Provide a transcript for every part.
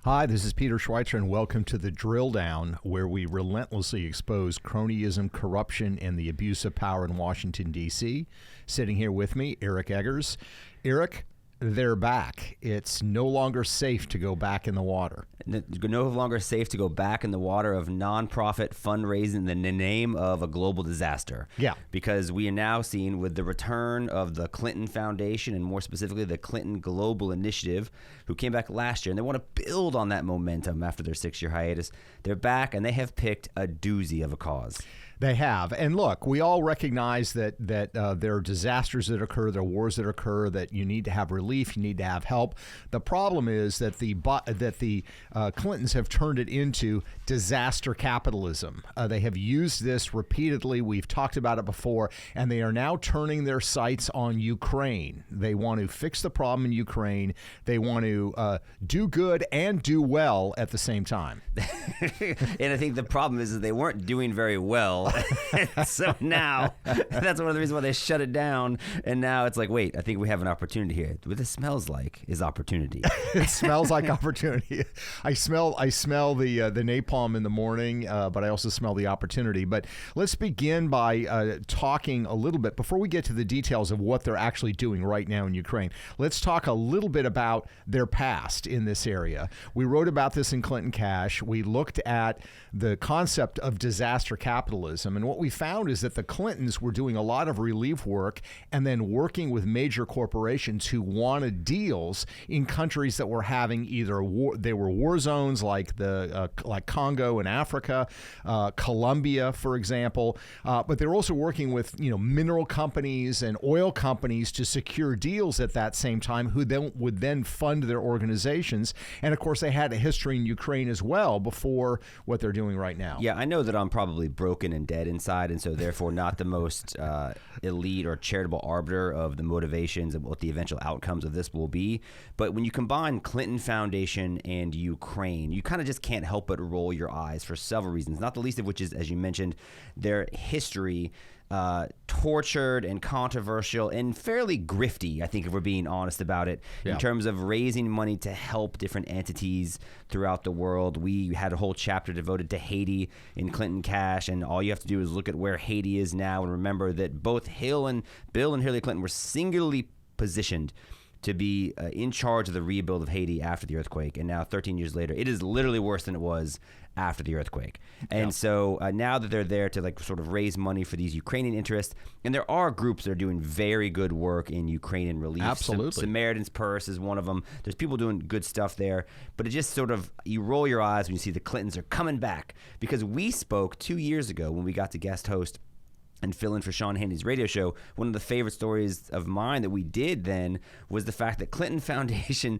Hi, this is Peter Schweizer, and welcome to The Drill Down, where we relentlessly expose cronyism, corruption, and the abuse of power in Washington, D.C. Sitting here with me, Eric Eggers. Eric, they're back. It's no longer safe to go back in the water. No longer safe to go back in the water of nonprofit fundraising in the name of a global disaster. Yeah. Because we are now seeing with the return of the Clinton Foundation, and more specifically the Clinton Global Initiative, who came back last year, and they want to build on that momentum after their 6-year hiatus. They're back, and they have picked a doozy of a cause. They have. And look, we all recognize that there are disasters that occur, there are wars that occur, that you need to have relief, you need to have help. The problem is that the Clintons have turned it into disaster capitalism. They have used this repeatedly. We've talked about it before, and they are now turning their sights on Ukraine. They want to fix the problem in Ukraine. They want to do good and do well at the same time. And I think the problem is that they weren't doing very well. So now that's one of the reasons why they shut it down. And now it's like, wait, I think we have an opportunity here. What this smells like is opportunity. It smells like opportunity. I smell the napalm in the morning, but I also smell the opportunity. But let's begin by talking a little bit, before we get to the details of what they're actually doing right now in Ukraine, let's talk a little bit about their past in this area. We wrote about this in Clinton Cash. We looked at the concept of disaster capitalism. And what we found is that the Clintons were doing a lot of relief work and then working with major corporations who wanted deals in countries that were having either war, they were war zones like like Congo in Africa, Colombia, for example. But they were also working with mineral companies and oil companies to secure deals at that same time, who then would then fund their organizations. And of course, they had a history in Ukraine as well before what they're doing right now. Yeah, I know that I'm probably broken and dead inside, and so therefore not the most elite or charitable arbiter of the motivations and what the eventual outcomes of this will be. But when you combine Clinton Foundation and Ukraine, you kind of just can't help but roll your eyes for several reasons, not the least of which is, as you mentioned, their history, tortured and controversial and fairly grifty, I think, if we're being honest about it, in terms of raising money to help different entities throughout the world. We had a whole chapter devoted to Haiti in Clinton Cash, and all you have to do is look at where Haiti is now and remember that both Bill and Hillary Clinton were singularly positioned to be in charge of the rebuild of Haiti after the earthquake. And now 13 years later, it is literally worse than it was after the earthquake. And so now that they're there to sort of raise money for these Ukrainian interests, and there are groups that are doing very good work in Ukrainian relief. Absolutely. Samaritan's Purse is one of them. There's people doing good stuff there. But it just sort of, you roll your eyes when you see the Clintons are coming back. Because we spoke 2 years ago when we got to guest host and fill in for Sean Hannity's radio show. One of the favorite stories of mine that we did then was the fact that Clinton Foundation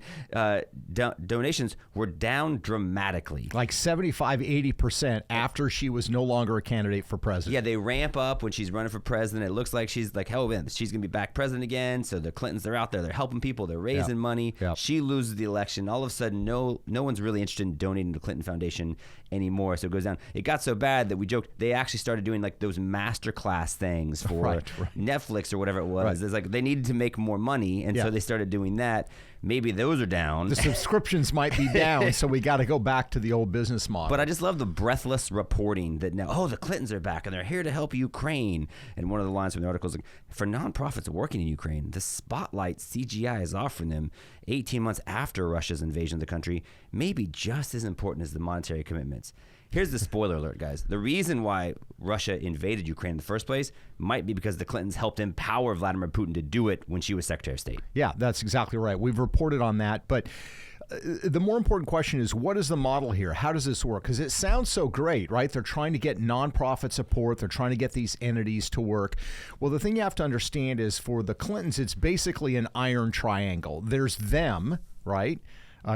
donations were down dramatically. Like 75-80% after she was no longer a candidate for president. Yeah, they ramp up when she's running for president. It looks like she's like, hell, man, she's going to be back president again. So the Clintons, they're out there. They're helping people. They're raising money. Yep. She loses the election. All of a sudden, no one's really interested in donating to the Clinton Foundation anymore. So it goes down. It got so bad that we joked they actually started doing like those masterclass things for Netflix or whatever it was. It's like they needed to make more money, and so they started doing that. Maybe those are down. The subscriptions might be down, so we got to go back to the old business model. But I just love the breathless reporting that now, the Clintons are back and they're here to help Ukraine. And one of the lines from the article is like, for nonprofits working in Ukraine, the spotlight CGI is offering them 18 months after Russia's invasion of the country may be just as important as the monetary commitments. Here's the spoiler alert, guys. The reason why Russia invaded Ukraine in the first place might be because the Clintons helped empower Vladimir Putin to do it when she was Secretary of State. Yeah, that's exactly right. We've reported on that. But the more important question is, what is the model here? How does this work? Because it sounds so great, right? They're trying to get nonprofit support. They're trying to get these entities to work. Well, the thing you have to understand is for the Clintons, it's basically an iron triangle. There's them, right?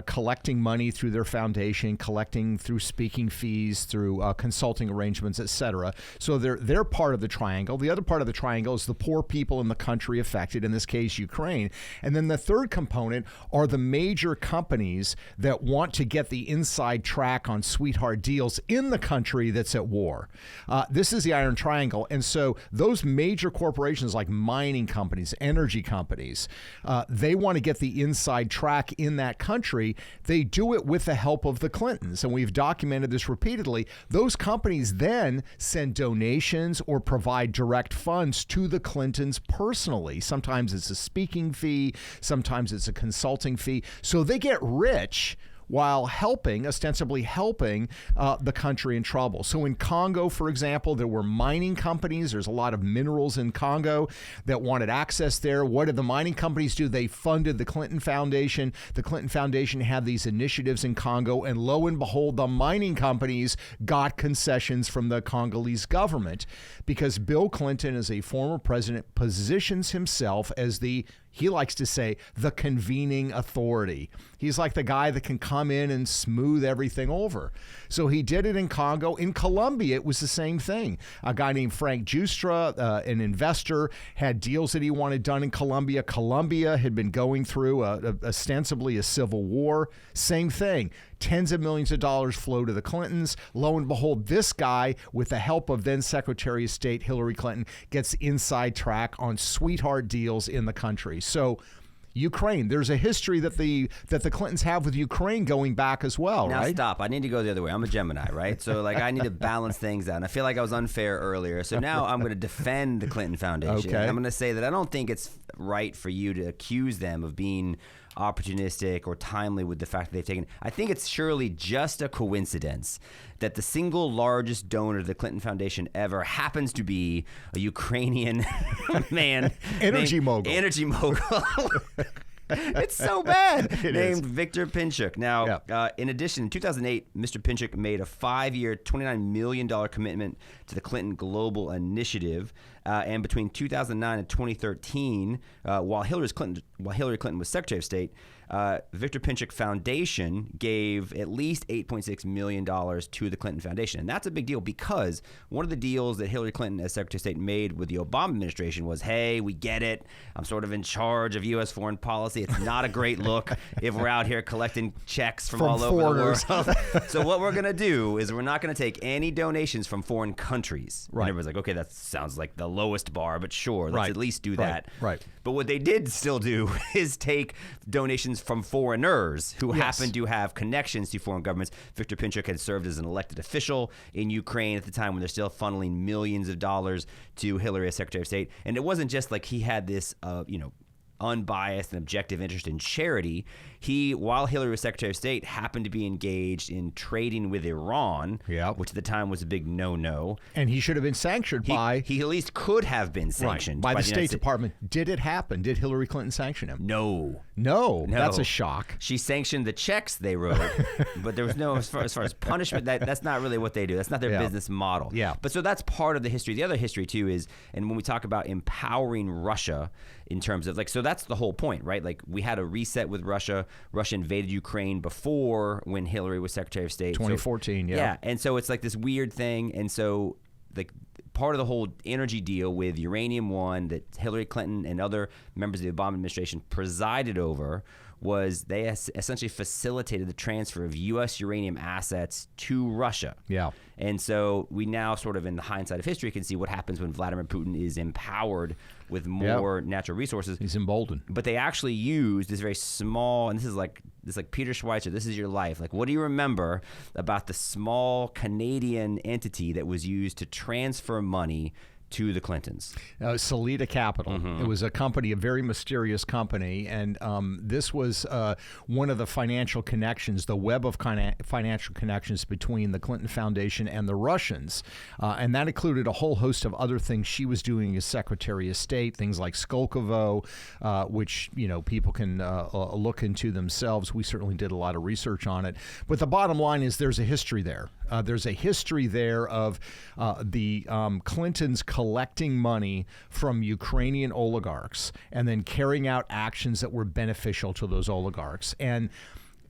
Collecting money through their foundation, collecting through speaking fees, through consulting arrangements, etc. So they're part of the triangle. The other part of the triangle is the poor people in the country affected, in this case, Ukraine. And then the third component are the major companies that want to get the inside track on sweetheart deals in the country that's at war. This is the Iron Triangle. And so those major corporations like mining companies, energy companies, they want to get the inside track in that country. country, they do it with the help of the Clintons. And we've documented this repeatedly. Those companies then send donations or provide direct funds to the Clintons personally. Sometimes it's a speaking fee, sometimes it's a consulting fee. So they get rich while ostensibly helping the country in trouble. So in Congo, for example, there were mining companies. There's a lot of minerals in Congo that wanted access there. What did the mining companies do? They funded the Clinton Foundation. The Clinton Foundation had these initiatives in Congo, and lo and behold, the mining companies got concessions from the Congolese government because Bill Clinton, as a former president, positions himself as he likes to say, the convening authority. He's like the guy that can come in and smooth everything over. So he did it in Congo. In Colombia, it was the same thing. A guy named Frank Giustra, an investor, had deals that he wanted done in Colombia. Colombia had been going through ostensibly a civil war. Same thing. Tens of millions of dollars flow to the Clintons. Lo and behold, this guy, with the help of then Secretary of State Hillary Clinton, gets inside track on sweetheart deals in the country. So Ukraine, there's a history that the Clintons have with Ukraine going back as well, now, right? Now stop. I need to go the other way. I'm a Gemini, right? So I need to balance things out. And I feel like I was unfair earlier. So now I'm going to defend the Clinton Foundation. Okay. I'm going to say that I don't think it's right for you to accuse them of being opportunistic or timely with the fact that they've taken. I think it's surely just a coincidence that the single largest donor to the Clinton Foundation ever happens to be a Ukrainian man. Energy mogul. It's so bad. It named is. Victor Pinchuk. Now, in addition, in 2008, Mr. Pinchuk made a 5-year, $29 million commitment to the Clinton Global Initiative. And between 2009 and 2013, while Hillary Clinton was Secretary of State, Victor Pinchuk Foundation gave at least $8.6 million to the Clinton Foundation. And that's a big deal because one of the deals that Hillary Clinton as Secretary of State made with the Obama administration was, hey, we get it. I'm sort of in charge of U.S. foreign policy. It's not a great look if we're out here collecting checks from all foreigners. over the world. So what we're going to do is we're not going to take any donations from foreign countries. Right. And everybody's like, okay, that sounds like the lowest bar, but sure, let's at least do that. Right. But what they did still do is take donations from foreigners who happen to have connections to foreign governments. Victor Pinchuk had served as an elected official in Ukraine at the time when they're still funneling millions of dollars to Hillary as Secretary of State. And it wasn't just like he had this, unbiased and objective interest in charity. He, while Hillary was Secretary of State, happened to be engaged in trading with Iran, which at the time was a big no-no. And he should have been sanctioned by... He at least could have been sanctioned by the State Department. Did it happen? Did Hillary Clinton sanction him? No. That's a shock. She sanctioned the checks they wrote, but there was no, as far as punishment, that's not really what they do. That's not their business model. Yeah. But so that's part of the history. The other history, too, is, and when we talk about empowering Russia in terms of, so that's the whole point, right? Like, we had a reset with Russia. Russia invaded Ukraine before when Hillary was Secretary of State. 2014, Yeah, and so it's like this weird thing. And so, like, part of the whole energy deal with Uranium One that Hillary Clinton and other members of the Obama administration presided over was they essentially facilitated the transfer of U.S. uranium assets to Russia. Yeah. And so we now sort of in the hindsight of history can see what happens when Vladimir Putin is empowered with more natural resources. He's emboldened. But they actually use this very small, and this is like Peter Schweizer, this is your life. Like, what do you remember about the small Canadian entity that was used to transfer money to the Clintons? Salida Capital. Mm-hmm. It was a company, a very mysterious company, and this was one of the financial connections, the web of financial connections between the Clinton Foundation and the Russians, and that included a whole host of other things she was doing as Secretary of State, things like Skolkovo, which people can look into themselves. We certainly did a lot of research on it, but the bottom line is there's a history there. There's a history there of the Clintons collecting money from Ukrainian oligarchs and then carrying out actions that were beneficial to those oligarchs. And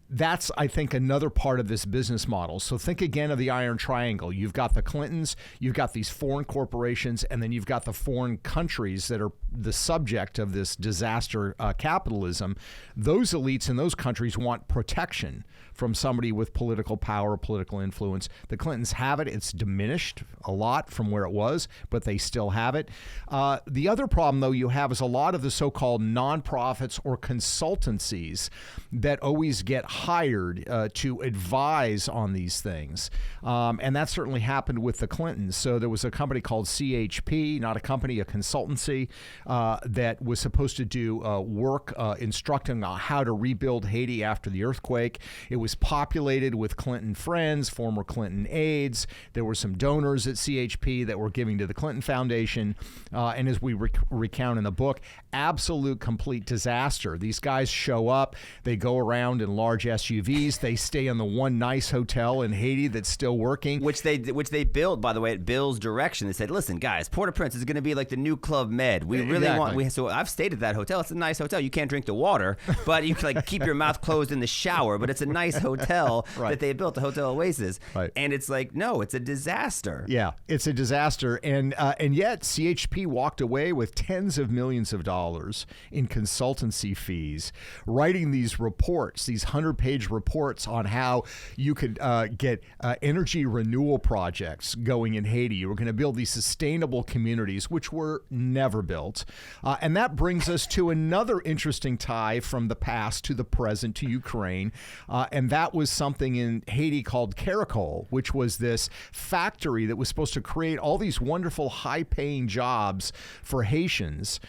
that's, I think, another part of this business model. So think again of the Iron Triangle. You've got the Clintons, you've got these foreign corporations, and then you've got the foreign countries that are the subject of this disaster capitalism. Those elites in those countries want protection from somebody with political power, political influence. The Clintons have it. It's diminished a lot from where it was, but they still have it. The other problem, though, you have is a lot of the so-called nonprofits or consultancies that always get hired to advise on these things. And that certainly happened with the Clintons. So there was a company called CHP, not a company, a consultancy, that was supposed to do work instructing on how to rebuild Haiti after the earthquake. It was populated with Clinton friends, former Clinton aides. There were some donors at CHP that were giving to the Clinton Foundation. And as we recount in the book, absolute complete disaster. These guys show up, they go around in large SUVs, they stay in the one nice hotel in Haiti that's still working. Which they built, by the way, at Bill's direction. They said, listen, guys, Port-au-Prince is going to be like the new Club Med. We really so I've stayed at that hotel. It's a nice hotel. You can't drink the water, but you can keep your mouth closed in the shower, but it's a nice hotel that they built, the Hotel Oasis. Right. And it's like, no, it's a disaster. Yeah, it's a disaster. And yet CHP walked away with tens of millions of dollars in consultancy fees, writing these reports, these 100-page reports on how you could get energy renewal projects going in Haiti. You were going to build these sustainable communities, which were never built. And that brings us to another interesting tie from the past to the present to Ukraine. And that was something in Haiti called Caracol, which was this factory that was supposed to create all these wonderful high-paying jobs for Haitians,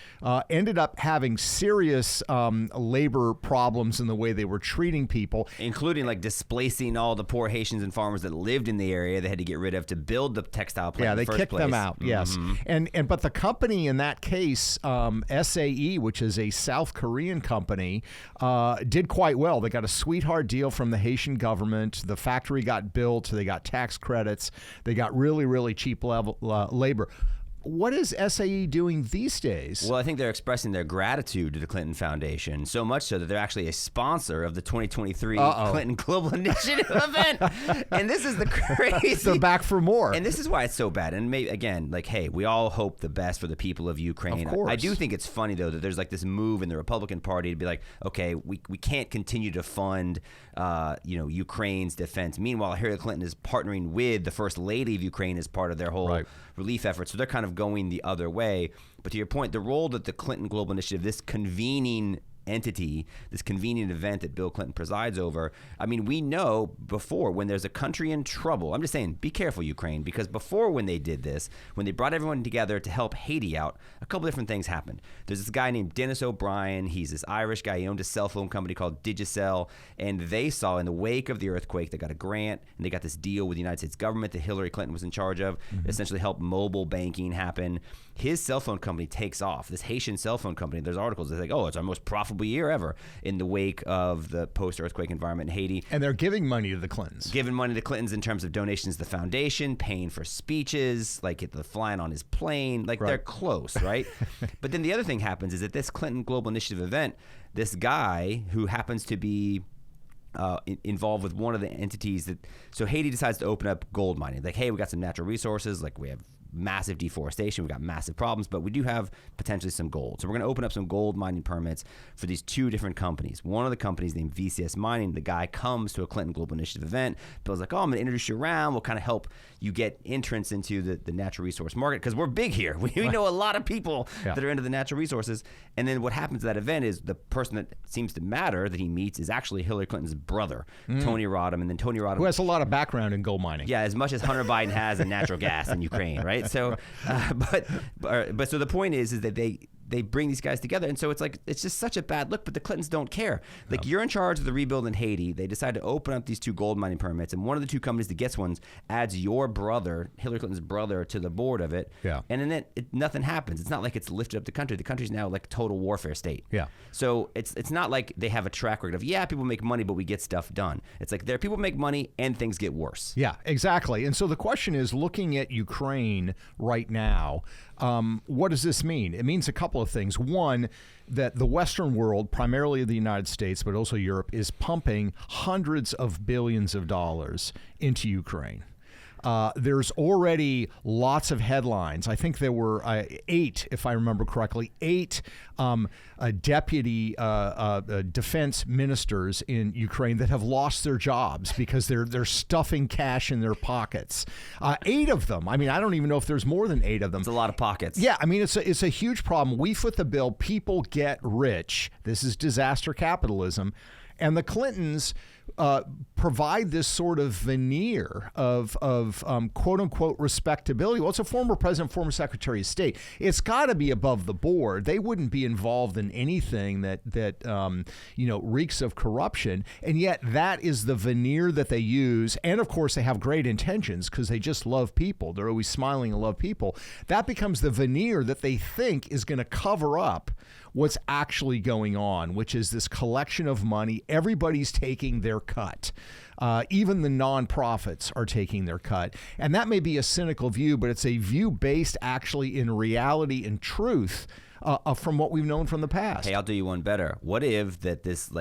ended up having serious labor problems in the way they were treating people. Including displacing all the poor Haitians and farmers that lived in the area they had to get rid of to build the textile plant in the first place. Yeah, they kicked them out, yes. But the company in that case, SAE, which is a South Korean company, did quite well. They got a sweetheart deal from the Haitian government. The factory got built. They got tax credits. They got really, really cheap labor. What is SAE doing these days? Well, I think they're expressing their gratitude to the Clinton Foundation, so much so that they're actually a sponsor of the 2023 Clinton Global Initiative event. And this is the crazy. They're back for more. And this is why it's so bad. And maybe, again, hey, we all hope the best for the people of Ukraine. Of course. I do think it's funny, though, that there's this move in the Republican Party to be like, okay, we can't continue to fund Ukraine's defense. Meanwhile, Hillary Clinton is partnering with the First Lady of Ukraine as part of their whole relief effort. So they're kind of going the other way. But to your point, the role that the Clinton Global Initiative, this convening entity, this convenient event that Bill Clinton presides over, I mean, we know before when there's a country in trouble, I'm just saying, be careful, Ukraine, because before when they did this, when they brought everyone together to help Haiti out, a couple different things happened. There's this guy named Dennis O'Brien. He's this Irish guy. He owned a cell phone company called Digicel, and they saw in the wake of the earthquake, they got a grant, and they got this deal with the United States government that Hillary Clinton was in charge of, essentially helped mobile banking happen. His cell phone company takes off. This Haitian cell phone company, there's articles that say, it's our most profitable year ever in the wake of the post-earthquake environment in Haiti. And they're giving money to the Clintons. Giving money to the Clintons in terms of donations to the foundation, paying for speeches, the flying on his plane. They're close, right? But then the other thing happens is at this Clinton Global Initiative event, this guy who happens to be involved with one of the entities so Haiti decides to open up gold mining. Hey, we got some natural resources, we have massive deforestation, we've got massive problems, but we do have potentially some gold. So we're going to open up some gold mining permits for these two different companies. One of the companies named VCS Mining, the guy comes to a Clinton Global Initiative event. Bill's like, I'm going to introduce you around. We'll kind of help you get entrance into the natural resource market because we're big here. We know a lot of people that are into the natural resources. And then what happens at that event is the person that seems to matter that he meets is actually Hillary Clinton's brother, Tony Rodham. And then Tony Rodham, who has a lot of background in gold mining. Yeah, as much as Hunter Biden has in natural gas in Ukraine, right? So, but so the point is that they bring these guys together, and so it's just such a bad look. But the Clintons don't care. You're in charge of the rebuild in Haiti. They decide to open up these two gold mining permits, and one of the two companies that gets ones adds your brother, Hillary Clinton's brother, to the board of it. Yeah. And then nothing happens. It's not like it's lifted up the country. The country's now total warfare state. Yeah. So it's not like they have a track record of people make money, but we get stuff done. It's there are people make money and things get worse. Yeah, exactly. And so the question is, looking at Ukraine right now, what does this mean? It means a couple of things. One, that the Western world, primarily the United States, but also Europe, is pumping hundreds of billions of dollars into Ukraine. There's already lots of headlines. I think there were 8, if I remember correctly, 8 deputy defense ministers in Ukraine that have lost their jobs because they're stuffing cash in their pockets. 8 of them. I mean, I don't even know if there's more than 8 of them. It's a lot of pockets. Yeah, I mean, it's a huge problem. We foot the bill. People get rich. This is disaster capitalism. And the Clintons, provide this sort of veneer of quote unquote respectability. Well, it's a former president, former secretary of state. It's got to be above the board. They wouldn't be involved in anything that reeks of corruption. And yet that is the veneer that they use. And of course, they have great intentions because they just love people. They're always smiling and love people. That becomes the veneer that they think is going to cover up what's actually going on, which is this collection of money. Everybody's taking their cut. Even the nonprofits are taking their cut. And that may be a cynical view, but it's a view based actually in reality and truth from what we've known from the past. Hey, I'll do you one better. What if that this,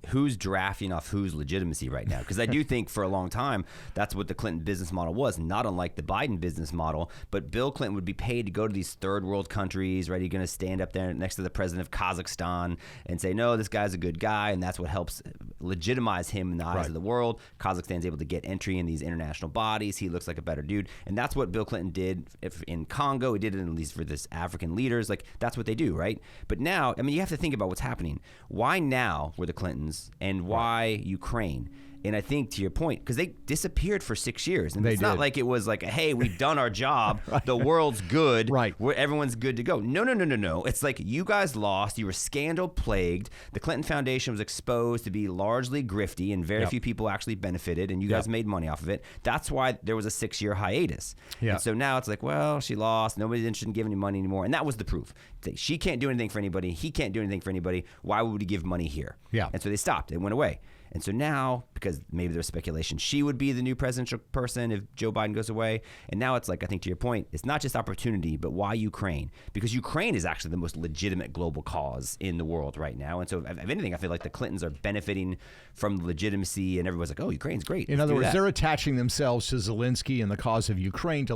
who's drafting off whose legitimacy right now? Because I do think for a long time, that's what the Clinton business model was, not unlike the Biden business model. But Bill Clinton would be paid to go to these third world countries, right? You're going to stand up there next to the president of Kazakhstan and say, no, this guy's a good guy. And that's what helps legitimize him in the eyes of the world. Kazakhstan's able to get entry in these international bodies. He looks like a better dude. And that's what Bill Clinton did in Congo. He did it at least for this African leaders. That's what they do, right? But now, you have to think about what's happening. Why now were the Clintons? And why Ukraine? And I think to your point, because they disappeared for 6 years. And it's not like it was like, hey, we've done our job. The world's good. Right. Everyone's good to go. No. It's like you guys lost. You were scandal plagued. The Clinton Foundation was exposed to be largely grifty and very few people actually benefited. And you guys made money off of it. That's why there was a 6-year hiatus. And so now it's like, well, she lost. Nobody's interested in giving any money anymore. And that was the proof. She can't do anything for anybody. He can't do anything for anybody. Why would he give money here? And so they stopped. It went away. And so now, because maybe there's speculation she would be the new presidential person if Joe Biden goes away. And now it's like, I think to your point, it's not just opportunity, but why Ukraine? Because Ukraine is actually the most legitimate global cause in the world right now. And so if anything, I feel like the Clintons are benefiting from the legitimacy and everyone's like, oh, Ukraine's great. In other words, they're attaching themselves to Zelensky and the cause of Ukraine to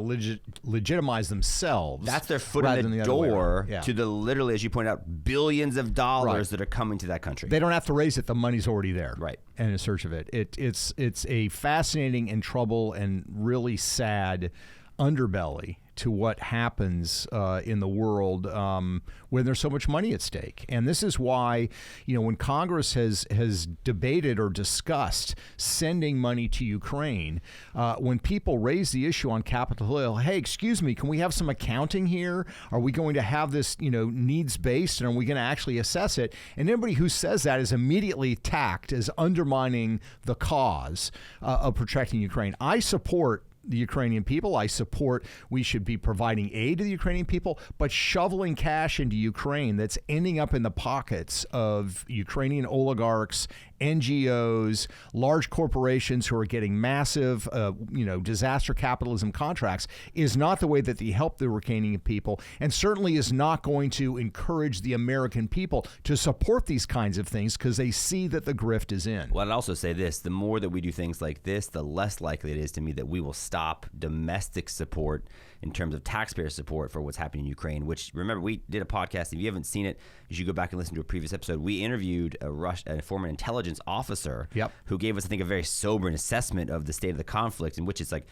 legitimize themselves. That's their foot in the door to the literally, as you point out, billions of dollars that are coming to that country. They don't have to raise it. The money's already there. Right. And in search of it. It's a fascinating and trouble and really sad underbelly to what happens in the world when there's so much money at stake. And this is why, when Congress has debated or discussed sending money to Ukraine, when people raise the issue on Capitol Hill, hey, excuse me, can we have some accounting here? Are we going to have this, needs-based, and are we going to actually assess it? And anybody who says that is immediately attacked as undermining the cause of protecting Ukraine. I support the Ukrainian people. I support we should be providing aid to the Ukrainian people, but shoveling cash into Ukraine that's ending up in the pockets of Ukrainian oligarchs, NGOs, large corporations who are getting massive, disaster capitalism contracts is not the way that they help the Ukrainian people, and certainly is not going to encourage the American people to support these kinds of things because they see that the grift is in. Well, I'd also say this, the more that we do things like this, the less likely it is to me that we will stop domestic support in terms of taxpayer support for what's happening in Ukraine, which, remember, we did a podcast. If you haven't seen it, you should go back and listen to a previous episode. We interviewed a former intelligence officer who gave us, I think, a very sobering assessment of the state of the conflict, in which it's like,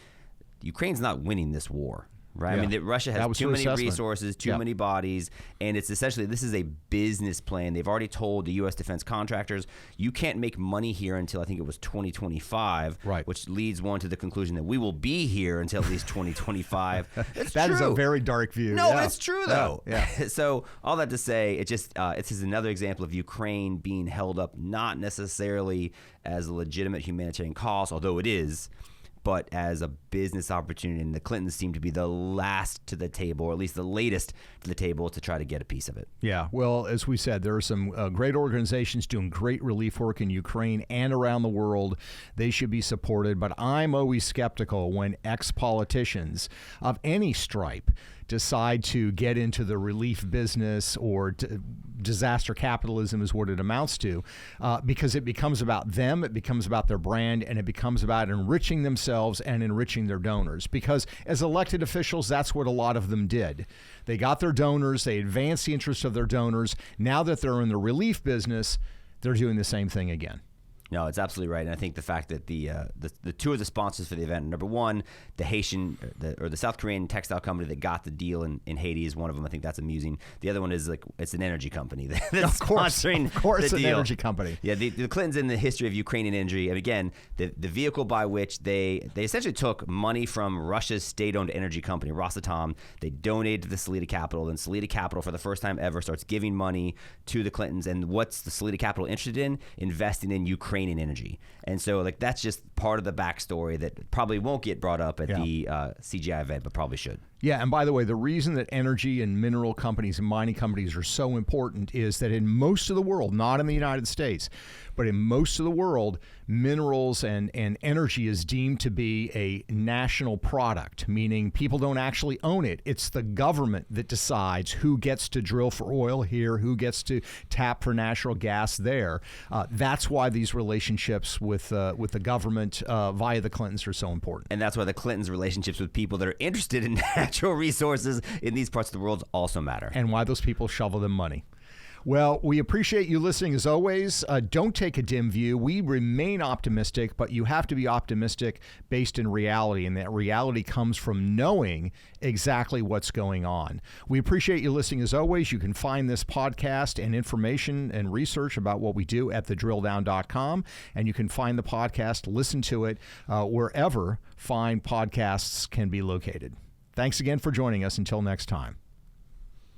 Ukraine's not winning this war. Right. Yeah. I mean, Russia has too many resources, too many bodies, and it's essentially, this is a business plan. They've already told the U.S. defense contractors, you can't make money here until I think it was 2025, which leads one to the conclusion that we will be here until at least 2025. It's that true. is a very dark view. No, but it's true, though. Yeah. So all that to say, it's just another example of Ukraine being held up not necessarily as a legitimate humanitarian cause, although it is, but as a business opportunity. And the Clintons seem to be the last to the table, or at least the latest to the table, to try to get a piece of it. Yeah, well, as we said, there are some great organizations doing great relief work in Ukraine and around the world. They should be supported, but I'm always skeptical when ex-politicians of any stripe decide to get into the relief business, or disaster capitalism is what it amounts to, because it becomes about them, it becomes about their brand, and it becomes about enriching themselves and enriching their donors. Because as elected officials, that's what a lot of them did. They got their donors, they advanced the interest of their donors. Now that they're in the relief business, they're doing the same thing again. No, it's absolutely right, and I think the fact that the two of the sponsors for the event, number one, the Haitian or the South Korean textile company that got the deal in Haiti is one of them. I think that's amusing. The other one is it's an energy company that's sponsoring of course, the an deal. energy company. Yeah, the Clintons in the history of Ukrainian energy, and again, the vehicle by which they essentially took money from Russia's state-owned energy company, Rosatom. They donated to the Salida Capital, and Salida Capital, for the first time ever, starts giving money to the Clintons. And what's the Salida Capital interested in? Investing in Ukrainian energy. And so that's just part of the backstory that probably won't get brought up at the CGI event, but probably should. Yeah, and by the way, the reason that energy and mineral companies and mining companies are so important is that in most of the world, not in the United States, but in most of the world, minerals and energy is deemed to be a national product, meaning people don't actually own it. It's the government that decides who gets to drill for oil here, who gets to tap for natural gas there. That's why these relationships with the government via the Clintons are so important. And that's why the Clintons' relationships with people that are interested in natural resources in these parts of the world also matter. And why those people shovel them money. Well, we appreciate you listening as always. Don't take a dim view. We remain optimistic, but you have to be optimistic based in reality, and that reality comes from knowing exactly what's going on. We appreciate you listening as always. You can find this podcast and information and research about what we do at thedrilldown.com, and you can find the podcast, listen to it wherever fine podcasts can be located. Thanks again for joining us. Until next time.